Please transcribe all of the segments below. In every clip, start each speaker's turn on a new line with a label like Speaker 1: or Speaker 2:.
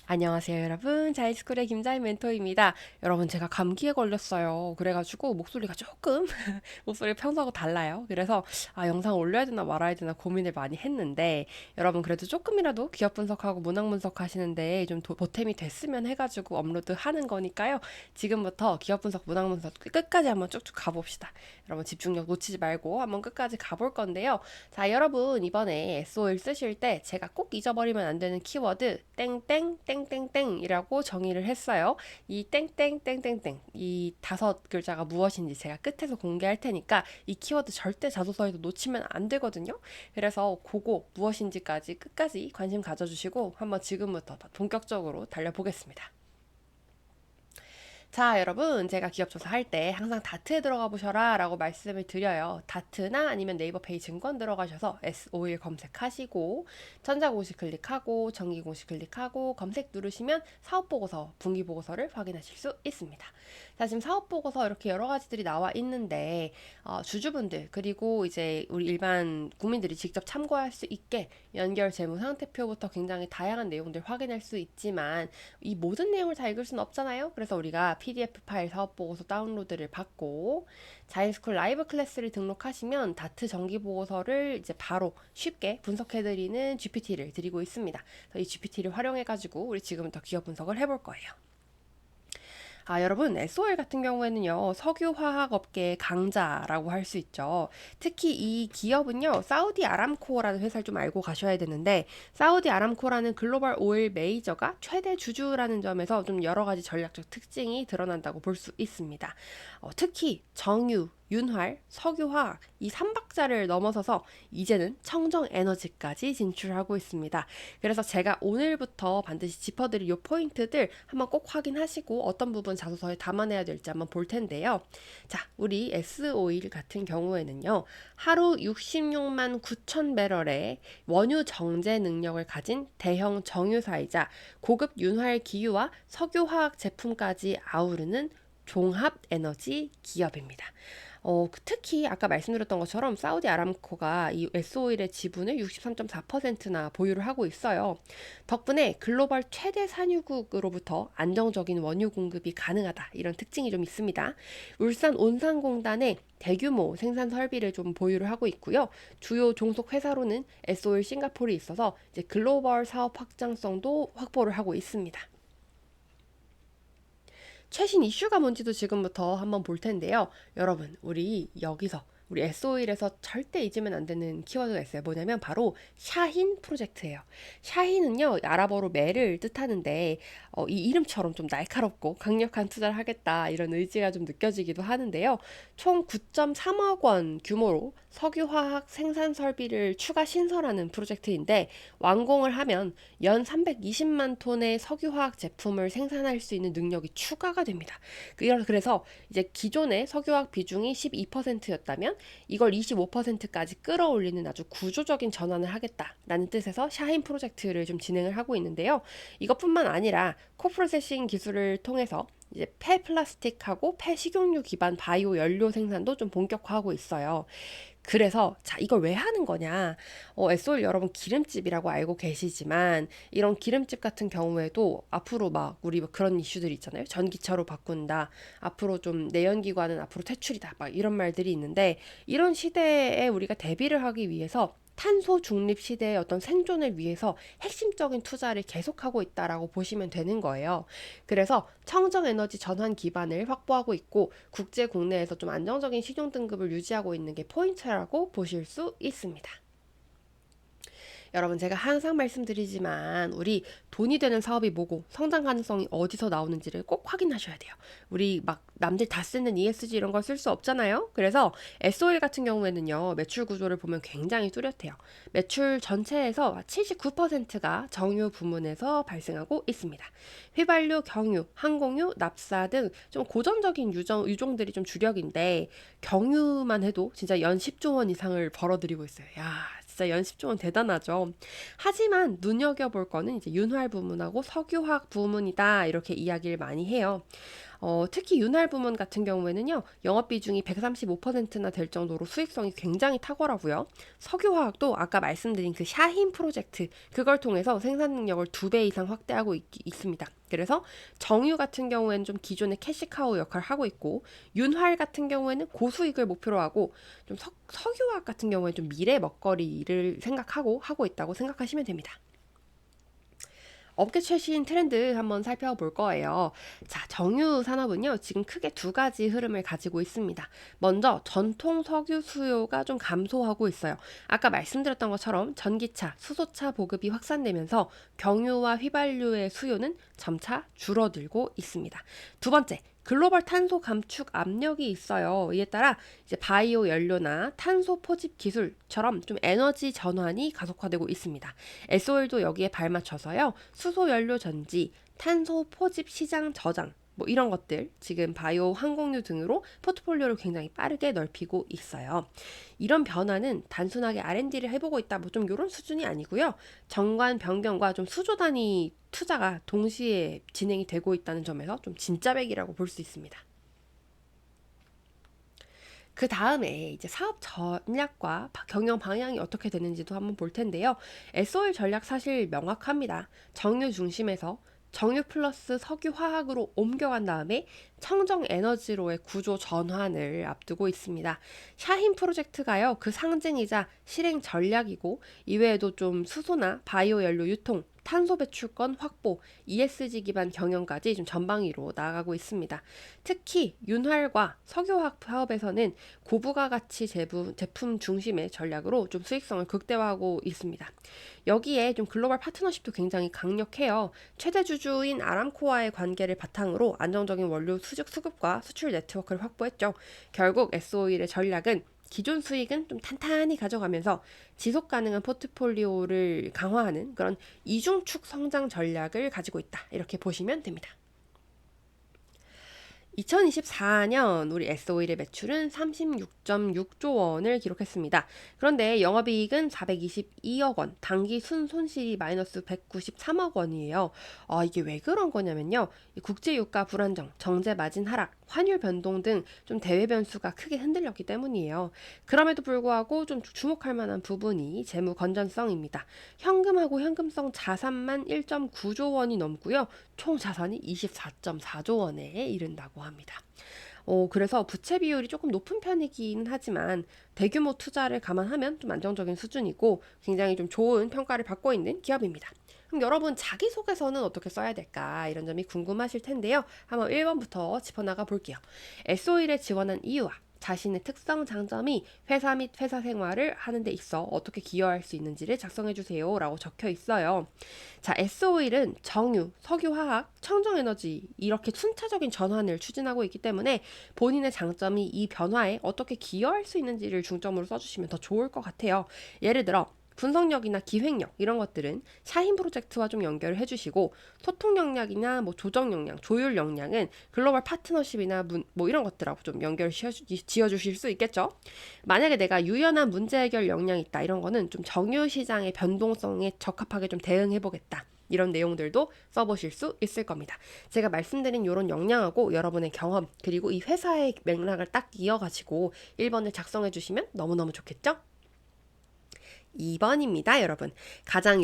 Speaker 1: 안녕하세요, 여러분. 자이스쿨의 김자인 멘토입니다. 여러분, 제가 감기에 걸렸어요. 그래가지고 목소리가 조금 목소리 평소하고 달라요. 그래서 영상 올려야 되나 말아야 되나 고민을 많이 했는데 여러분 그래도 조금이라도 기업 분석하고 문학 분석 하시는데 좀 보탬이 됐으면 해가지고 업로드하는 거니까요. 지금부터 기업 분석, 문학 분석 끝까지 한번 쭉쭉 가봅시다. 여러분 집중력 놓치지 말고 한번 끝까지 가볼 건데요. 자, 여러분 이번에 SOL 쓰실 때 제가 꼭 잊어버리면 안 되는 키워드 땡땡 땡땡땡이라고 정의를 했어요. 이 땡땡땡땡땡 이 다섯 글자가 무엇인지 제가 끝에서 공개할 테니까 이 키워드 절대 자소서에도 놓치면 안 되거든요. 그래서 그거 무엇인지까지 끝까지 관심 가져주시고 한번 지금부터 본격적으로 달려보겠습니다. 자, 여러분, 제가 기업 조사할 때 항상 다트에 들어가 보셔라 라고 말씀을 드려요. 다트나 아니면 네이버 페이 증권 들어가셔서 S51 검색하시고, 전자공시 클릭하고, 정기공시 클릭하고, 검색 누르시면 사업보고서, 분기보고서를 확인하실 수 있습니다. 자, 지금 사업보고서 이렇게 여러 가지들이 나와 있는데, 주주분들, 그리고 이제 우리 일반 국민들이 직접 참고할 수 있게 연결 재무 상태표부터 굉장히 다양한 내용들 확인할 수 있지만, 이 모든 내용을 다 읽을 수는 없잖아요. 그래서 우리가 PDF 파일 사업보고서 다운로드를 받고 자이스쿨 라이브 클래스를 등록하시면 다트 정기보고서를 이제 바로 쉽게 분석해드리는 GPT를 드리고 있습니다. 그래서 이 GPT를 활용해가지고 우리 지금부터 기업 분석을 해볼 거예요. 여러분, SOL 같은 경우에는요, 석유화학 업계의 강자라고 할 수 있죠. 특히 이 기업은요, 사우디 아람코라는 회사를 좀 알고 가셔야 되는데, 사우디 아람코라는 글로벌 오일 메이저가 최대 주주라는 점에서 좀 여러 가지 전략적 특징이 드러난다고 볼 수 있습니다. 특히 정유, 윤활, 석유화학 이 3박자를 넘어서서 이제는 청정 에너지까지 진출하고 있습니다. 그래서 제가 오늘부터 반드시 짚어드릴 이 포인트들 한번 꼭 확인하시고 어떤 부분 자소서에 담아내야 될지 한번 볼 텐데요. 자, 우리 S-오일 같은 경우에는요. 하루 66만 9천 배럴의 원유 정제 능력을 가진 대형 정유사이자 고급 윤활 기유와 석유화학 제품까지 아우르는 종합 에너지 기업입니다. 특히 아까 말씀드렸던 것처럼 사우디 아람코가 이 S-오일의 지분을 63.4%나 보유를 하고 있어요. 덕분에 글로벌 최대 산유국으로부터 안정적인 원유 공급이 가능하다. 이런 특징이 좀 있습니다. 울산 온산공단의 대규모 생산 설비를 좀 보유를 하고 있고요. 주요 종속 회사로는 S-오일 싱가포르이 있어서 이제 글로벌 사업 확장성도 확보를 하고 있습니다. 최신 이슈가 뭔지도 지금부터 한번 볼 텐데요. 여러분, 우리 여기서 우리 S-오일에서 절대 잊으면 안 되는 키워드가 있어요. 뭐냐면 바로 샤힌 프로젝트예요. 샤힌은요, 아랍어로 매를 뜻하는데 이 이름처럼 좀 날카롭고 강력한 투자를 하겠다 이런 의지가 좀 느껴지기도 하는데요. 총 9.3억 원 규모로 석유화학 생산 설비를 추가 신설하는 프로젝트인데 완공을 하면 연 320만 톤의 석유화학 제품을 생산할 수 있는 능력이 추가가 됩니다. 그래서 이제 기존의 석유화학 비중이 12%였다면 이걸 25%까지 끌어올리는 아주 구조적인 전환을 하겠다라는 뜻에서 샤힌 프로젝트를 좀 진행을 하고 있는데요. 이것뿐만 아니라 코프로세싱 기술을 통해서 이제 폐플라스틱하고 폐식용유 기반 바이오 연료 생산도 좀 본격화하고 있어요. 그래서 자 이걸 왜 하는 거냐? S-오일 여러분 기름집이라고 알고 계시지만 이런 기름집 같은 경우에도 앞으로 막 우리 막 그런 이슈들이 있잖아요. 전기차로 바꾼다. 앞으로 좀 내연기관은 앞으로 퇴출이다. 막 이런 말들이 있는데 이런 시대에 우리가 대비를 하기 위해서 탄소 중립 시대의 어떤 생존을 위해서 핵심적인 투자를 계속하고 있다라고 보시면 되는 거예요. 그래서 청정 에너지 전환 기반을 확보하고 있고 국제 국내에서 좀 안정적인 신용 등급을 유지하고 있는 게 포인트라고 보실 수 있습니다. 여러분 제가 항상 말씀드리지만 우리 돈이 되는 사업이 뭐고 성장 가능성이 어디서 나오는지를 꼭 확인하셔야 돼요. 우리 막 남들 다 쓰는 ESG 이런 걸 쓸 수 없잖아요. 그래서 S-오일 같은 경우에는요. 매출 구조를 보면 굉장히 뚜렷해요. 매출 전체에서 79%가 정유 부문에서 발생하고 있습니다. 휘발유, 경유, 항공유, 납사 등 좀 고전적인 유종들이 좀 주력인데 경유만 해도 진짜 연 10조 원 이상을 벌어들이고 있어요. 야, 진짜 연 10조 원 대단하죠. 하지만 눈여겨볼 거는 이제 윤활 부문하고 석유화학 부문이다 이렇게 이야기를 많이 해요. 특히 윤활 부문 같은 경우에는요, 영업 비중이 135%나 될 정도로 수익성이 굉장히 탁월하고요. 석유화학도 아까 말씀드린 그 샤힌 프로젝트, 그걸 통해서 생산 능력을 2배 이상 확대하고 있습니다. 그래서 정유 같은 경우에는 좀 기존의 캐시카우 역할을 하고 있고, 윤활 같은 경우에는 고수익을 목표로 하고, 좀 석유화학 같은 경우에는 좀 미래 먹거리를 생각하고 하고 있다고 생각하시면 됩니다. 업계 최신 트렌드 한번 살펴볼 거예요. 자, 정유 산업은요, 지금 크게 두 가지 흐름을 가지고 있습니다. 먼저 전통 석유 수요가 좀 감소하고 있어요. 아까 말씀드렸던 것처럼 전기차, 수소차 보급이 확산되면서 경유와 휘발유의 수요는 점차 줄어들고 있습니다. 두 번째, 글로벌 탄소 감축 압력이 있어요. 이에 따라 이제 바이오 연료나 탄소 포집 기술처럼 좀 에너지 전환이 가속화되고 있습니다. SOL도 여기에 발맞춰서요. 수소 연료 전지, 탄소 포집 시장 저장, 뭐 이런 것들 지금 바이오 항공유 등으로 포트폴리오를 굉장히 빠르게 넓히고 있어요. 이런 변화는 단순하게 R&D를 해보고 있다 뭐 좀 이런 수준이 아니고요. 정관 변경과 좀 수조 단위 투자가 동시에 진행이 되고 있다는 점에서 좀 진짜백이라고 볼 수 있습니다. 그 다음에 이제 사업 전략과 경영 방향이 어떻게 되는지도 한번 볼 텐데요. SOL 전략 사실 명확합니다. 정유 중심에서 정유 플러스 석유 화학으로 옮겨간 다음에 청정 에너지로의 구조 전환을 앞두고 있습니다. 샤힌 프로젝트가요, 그 상징이자 실행 전략이고, 이외에도 좀 수소나 바이오 연료 유통, 탄소 배출권 확보, ESG 기반 경영까지 좀 전방위로 나아가고 있습니다. 특히 윤활과 석유화학 사업에서는 고부가 가치 제품 중심의 전략으로 좀 수익성을 극대화하고 있습니다. 여기에 좀 글로벌 파트너십도 굉장히 강력해요. 최대 주주인 아람코와의 관계를 바탕으로 안정적인 원료 수급과 수출 네트워크를 확보했죠. 결국 S-오일의 전략은 기존 수익은 좀 탄탄히 가져가면서 지속 가능한 포트폴리오를 강화하는 그런 이중축 성장 전략을 가지고 있다. 이렇게 보시면 됩니다. 2024년 우리 S-오일의 매출은 36.6조 원을 기록했습니다. 그런데 영업이익은 422억 원, 당기 순손실이 마이너스 193억 원이에요. 이게 왜 그런 거냐면요. 국제유가 불안정, 정제 마진 하락, 환율 변동 등 좀 대외 변수가 크게 흔들렸기 때문이에요. 그럼에도 불구하고 좀 주목할 만한 부분이 재무 건전성입니다. 현금하고 현금성 자산만 1.9조 원이 넘고요. 총 자산이 24.4조 원에 이른다고 합니다. 그래서 부채 비율이 조금 높은 편이긴 하지만 대규모 투자를 감안하면 좀 안정적인 수준이고 굉장히 좀 좋은 평가를 받고 있는 기업입니다. 그럼 여러분 자기소개서는 어떻게 써야 될까 이런 점이 궁금하실 텐데요. 한번 1번부터 짚어나가 볼게요. S-오일에 지원한 이유와 자신의 특성, 장점이 회사 및 회사 생활을 하는 데 있어 어떻게 기여할 수 있는지를 작성해 주세요 라고 적혀 있어요. 자, S-오일은 정유, 석유화학, 청정에너지 이렇게 순차적인 전환을 추진하고 있기 때문에 본인의 장점이 이 변화에 어떻게 기여할 수 있는지를 중점으로 써주시면 더 좋을 것 같아요. 예를 들어 분석력이나 기획력 이런 것들은 샤힌 프로젝트와 좀 연결을 해주시고 소통 역량이나 뭐 조정 역량, 조율 역량은 글로벌 파트너십이나 뭐 이런 것들하고 좀 연결을 지어주실 수 있겠죠. 만약에 내가 유연한 문제 해결 역량이 있다 이런 거는 좀 정유 시장의 변동성에 적합하게 좀 대응해보겠다. 이런 내용들도 써보실 수 있을 겁니다. 제가 말씀드린 이런 역량하고 여러분의 경험 그리고 이 회사의 맥락을 딱 이어가지고 1번을 작성해 주시면 너무너무 좋겠죠? 2번입니다, 여러분. 가장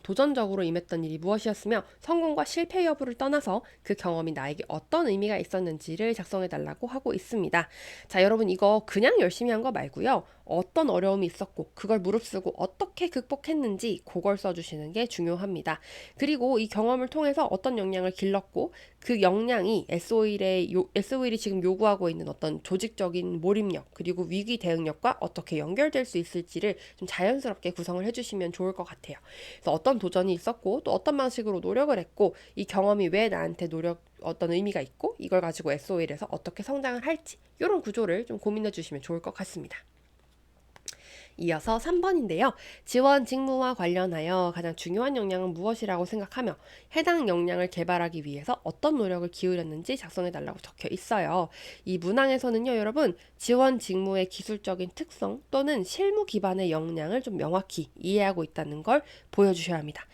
Speaker 1: 도전적으로 임했던 일이 무엇이었으며 성공과 실패 여부를 떠나서 그 경험이 나에게 어떤 의미가 있었는지를 작성해달라고 하고 있습니다. 자, 여러분 이거 그냥 열심히 한 거 말고요. 어떤 어려움이 있었고 그걸 무릅쓰고 어떻게 극복했는지 그걸 써주시는 게 중요합니다. 그리고 이 경험을 통해서 어떤 역량을 길렀고 그 역량이 S-오일이 지금 요구하고 있는 어떤 조직적인 몰입력 그리고 위기 대응력과 어떻게 연결될 수 있을지를 좀 자연스럽게 구성을 해주시면 좋을 것 같아요. 그래서 어떤 도전이 있었고 또 어떤 방식으로 노력을 했고 이 경험이 왜 나한테 어떤 의미가 있고 이걸 가지고 S-오일에서 어떻게 성장을 할지 이런 구조를 좀 고민해 주시면 좋을 것 같습니다. 이어서 3번인데요. 지원 직무와 관련하여 가장 중요한 역량은 무엇이라고 생각하며 해당 역량을 개발하기 위해서 어떤 노력을 기울였는지 작성해달라고 적혀 있어요. 이 문항에서는요, 여러분, 지원 직무의 기술적인 특성 또는 실무 기반의 역량을 좀 명확히 이해하고 있다는 걸 보여주셔야 합니다.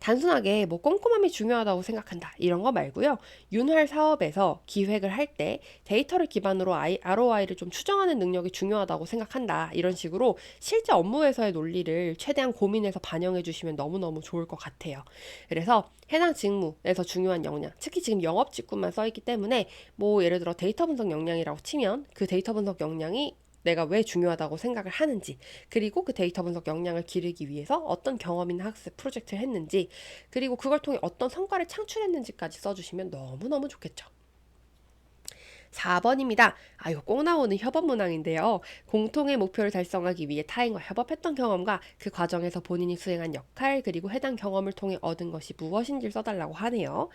Speaker 1: 단순하게 뭐 꼼꼼함이 중요하다고 생각한다 이런 거 말고요. 윤활 사업에서 기획을 할 때 데이터를 기반으로 ROI를 좀 추정하는 능력이 중요하다고 생각한다 이런 식으로 실제 업무에서의 논리를 최대한 고민해서 반영해 주시면 너무너무 좋을 것 같아요. 그래서 해당 직무에서 중요한 역량, 특히 지금 영업 직군만 써 있기 때문에 뭐 예를 들어 데이터 분석 역량이라고 치면 그 데이터 분석 역량이 내가 왜 중요하다고 생각을 하는지, 그리고 그 데이터 분석 역량을 기르기 위해서 어떤 경험이나 학습 프로젝트를 했는지, 그리고 그걸 통해 어떤 성과를 창출했는지까지 써주시면 너무너무 좋겠죠. 4번입니다. 이거 꼭 나오는 협업 문항인데요. 공통의 목표를 달성하기 위해 타인과 협업했던 경험과 그 과정에서 본인이 수행한 역할, 그리고 해당 경험을 통해 얻은 것이 무엇인지를 써달라고 하네요.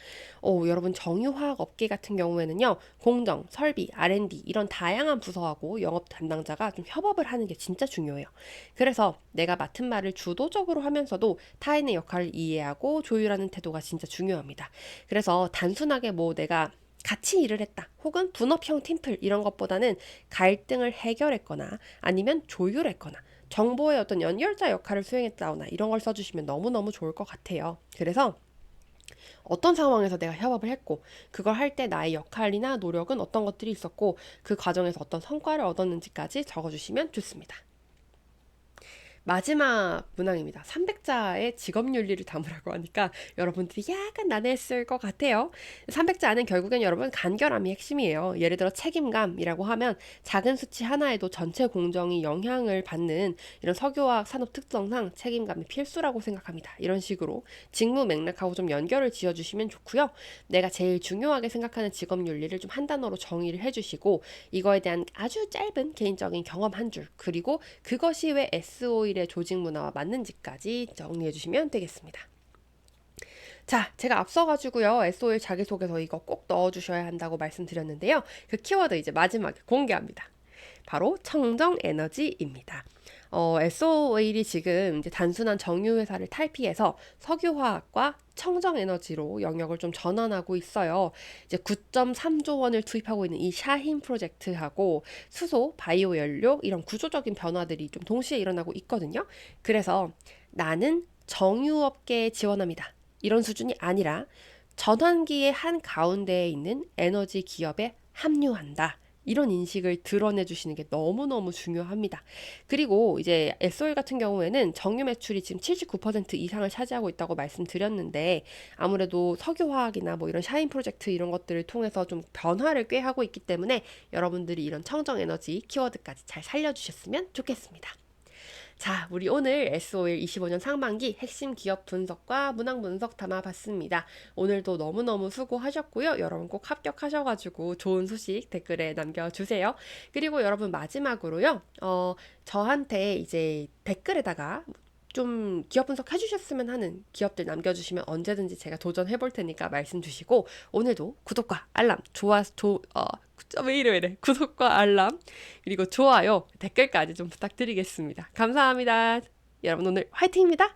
Speaker 1: 여러분 정유화학 업계 같은 경우에는요. 공정, 설비, R&D 이런 다양한 부서하고 영업 담당자가 좀 협업을 하는 게 진짜 중요해요. 그래서 내가 맡은 말을 주도적으로 하면서도 타인의 역할을 이해하고 조율하는 태도가 진짜 중요합니다. 그래서 단순하게 뭐 내가 같이 일을 했다 혹은 분업형 팀플 이런 것보다는 갈등을 해결했거나 아니면 조율했거나 정보의 어떤 연결자 역할을 수행했다거나 이런 걸 써주시면 너무너무 좋을 것 같아요. 그래서 어떤 상황에서 내가 협업을 했고 그걸 할 때 나의 역할이나 노력은 어떤 것들이 있었고 그 과정에서 어떤 성과를 얻었는지까지 적어주시면 좋습니다. 마지막 문항입니다. 300자의 직업윤리를 담으라고 하니까 여러분들이 약간 난해했을 것 같아요. 300자는 결국엔 여러분 간결함이 핵심이에요. 예를 들어 책임감이라고 하면 작은 수치 하나에도 전체 공정이 영향을 받는 이런 석유화학 산업 특성상 책임감이 필수라고 생각합니다. 이런 식으로 직무 맥락하고 좀 연결을 지어주시면 좋고요. 내가 제일 중요하게 생각하는 직업윤리를 좀 한 단어로 정의를 해주시고 이거에 대한 아주 짧은 개인적인 경험 한 줄, 그리고 그것이 왜 SO일의 조직 문화와 맞는지까지 정리해 주시면 되겠습니다. 자, 제가 앞서가지고요, SO일 자기소개서 이거 꼭 넣어주셔야 한다고 말씀드렸는데요. 그 키워드 이제 마지막에 공개합니다. 바로 청정에너지입니다. SO일이 지금 이제 단순한 정유회사를 탈피해서 석유화학과 청정에너지로 영역을 좀 전환하고 있어요. 이제 9.3조 원을 투입하고 있는 이 샤힌 프로젝트하고 수소, 바이오 연료 이런 구조적인 변화들이 좀 동시에 일어나고 있거든요. 그래서 나는 정유업계에 지원합니다. 이런 수준이 아니라 전환기의 한 가운데에 있는 에너지 기업에 합류한다. 이런 인식을 드러내 주시는 게 너무너무 중요합니다. 그리고 이제 SO일 같은 경우에는 정유 매출이 지금 79% 이상을 차지하고 있다고 말씀드렸는데 아무래도 석유화학이나 뭐 이런 샤인 프로젝트 이런 것들을 통해서 좀 변화를 꽤 하고 있기 때문에 여러분들이 이런 청정에너지 키워드까지 잘 살려주셨으면 좋겠습니다. 자, 우리 오늘 SO일 25년 상반기 핵심 기업 분석과 문항 분석 담아봤습니다. 오늘도 너무너무 수고하셨고요. 여러분 꼭 합격하셔가지고 좋은 소식 댓글에 남겨주세요. 그리고 여러분 마지막으로요. 저한테 이제 댓글에다가 좀 기업 분석 해주셨으면 하는 기업들 남겨주시면 언제든지 제가 도전해 볼 테니까 말씀 주시고 오늘도 구독과 알람, 왜 이래 구독과 알람 그리고 좋아요 댓글까지 좀 부탁드리겠습니다. 감사합니다. 여러분 오늘 화이팅입니다.